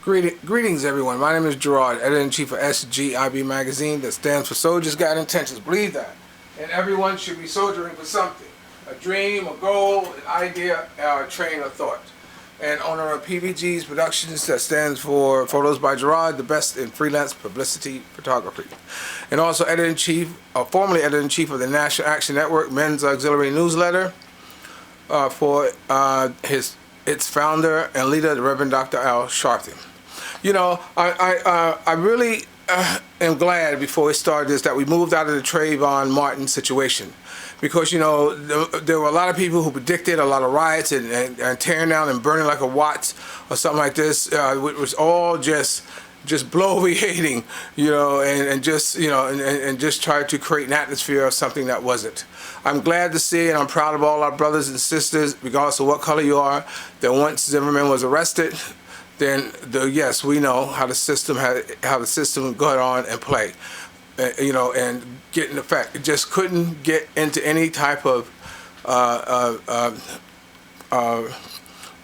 Greetings, everyone. My name is Gerard, editor-in-chief of SGIB magazine, that stands for Soldiers Got Intentions. Believe that. And everyone should be soldiering for something. A dream, a goal, an idea, or a train of thought. And owner of PVG's Productions, that stands for Photos by Gerard, the best in freelance publicity photography. And also editor-in-chief, formerly editor-in-chief of the National Action Network Men's Auxiliary Newsletter, for its founder and leader, the Reverend Dr. Al Sharpton. You know, I really am glad before we started this that we moved out of the Trayvon Martin situation, because, you know, there were a lot of people who predicted a lot of riots and tearing down and burning like a Watts or something like this. It was all just bloviating, you know, and just, you know, and just try to create an atmosphere of something that wasn't. I'm glad to see, and I'm proud of all our brothers and sisters, regardless of what color you are, that once Zimmerman was arrested, then yes, we know how the system would go on and play, you know, and get in effect. It just couldn't get into any type of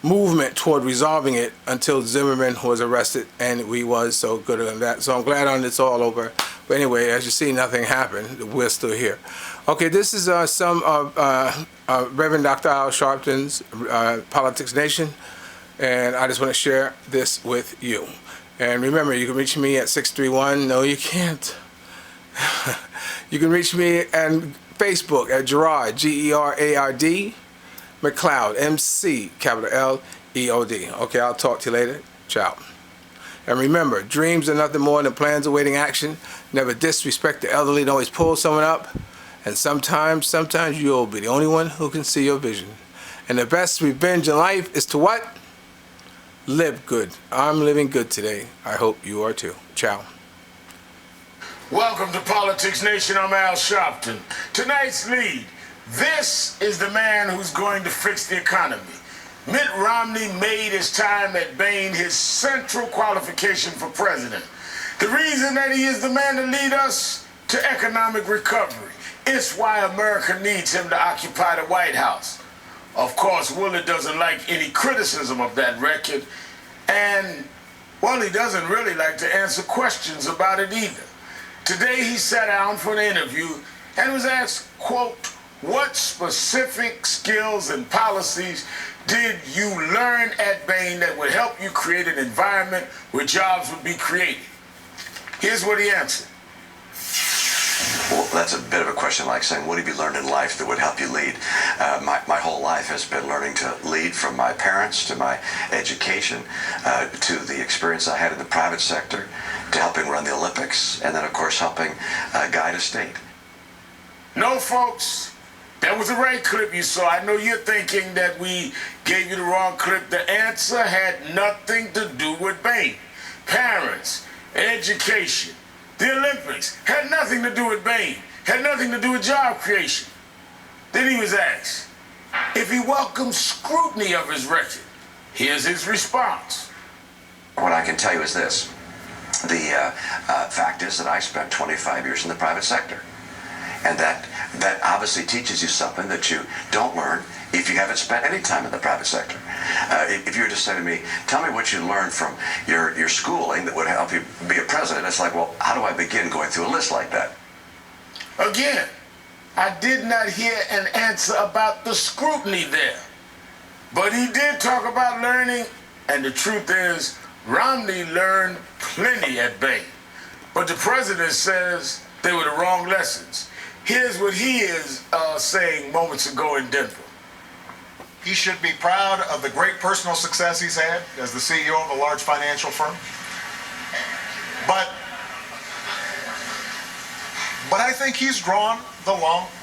movement toward resolving it until Zimmerman was arrested, and we was so good on that. So I'm glad it's all over. But anyway, as you see, nothing happened. We're still here. Okay, this is some of Reverend Dr. Al Sharpton's Politics Nation, and I just want to share this with you. And remember, you can reach me at 631. No, you can't. You can reach me on Facebook at Gerard, Gerard, McLeod, MC, capital L-E-O-D. Okay, I'll talk to you later. Ciao. And remember, dreams are nothing more than plans awaiting action. Never disrespect the elderly, and always pull someone up. And sometimes you'll be the only one who can see your vision. And the best revenge in life is to what? Live good. I'm living good today. I hope you are too. Ciao. Welcome to Politics Nation. I'm Al Sharpton. Tonight's lead. This is the man who's going to fix the economy. Mitt Romney made his time at Bain his central qualification for president. The reason that he is the man to lead us to economic recovery. It's why America needs him to occupy the White House. Of course, Willard doesn't like any criticism of that record, and, well, he doesn't really like to answer questions about it either. Today he sat down for an interview and was asked, quote, "What specific skills and policies did you learn at Bain that would help you create an environment where jobs would be created?" Here's what he answered. Well, that's a bit of a question like saying, what have you learned in life that would help you lead? My whole life has been learning to lead, from my parents to my education, to the experience I had in the private sector, to helping run the Olympics, and then, of course, helping guide a state. No, folks, that was the right clip you saw. I know you're thinking that we gave you the wrong clip. The answer had nothing to do with Bain. Parents, education, the Olympics had nothing to do with Bain, had nothing to do with job creation. Then he was asked if he welcomes scrutiny of his record. Here's his response. What I can tell you is this. The fact is that I spent 25 years in the private sector. And that obviously teaches you something that you don't learn if you haven't spent any time in the private sector. If you were to say to me, tell me what you learned from your schooling that would help you be a president, it's like, well, how do I begin going through a list like that? Again, I did not hear an answer about the scrutiny there. But he did talk about learning, and the truth is, Romney learned plenty at Bain. But the president says they were the wrong lessons. Here's what he is saying moments ago in Denver. He should be proud of the great personal success he's had as the CEO of a large financial firm. But I think he's drawn the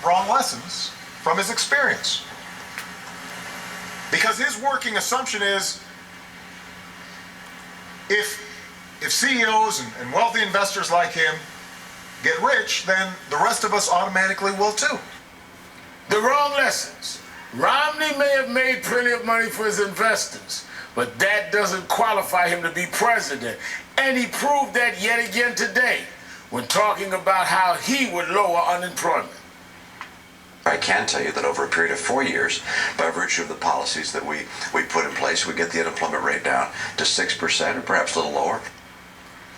wrong lessons from his experience. Because his working assumption is if CEOs and wealthy investors like him get rich, then the rest of us automatically will too. The wrong lessons. Romney may have made plenty of money for his investors, but that doesn't qualify him to be president. And he proved that yet again today when talking about how he would lower unemployment. I can tell you that over a period of 4 years, by virtue of the policies that we put in place, we get the unemployment rate down to 6% or perhaps a little lower.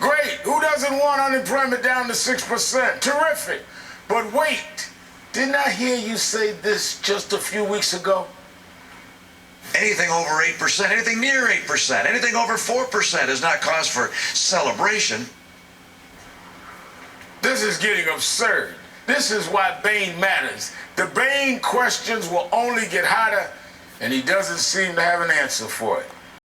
Great. Who doesn't want unemployment down to 6%? Terrific. But wait, didn't I hear you say this just a few weeks ago? Anything over 8%, anything near 8%, anything over 4% is not cause for celebration. This is getting absurd. This is why Bain matters. The Bain questions will only get hotter, and he doesn't seem to have an answer for it.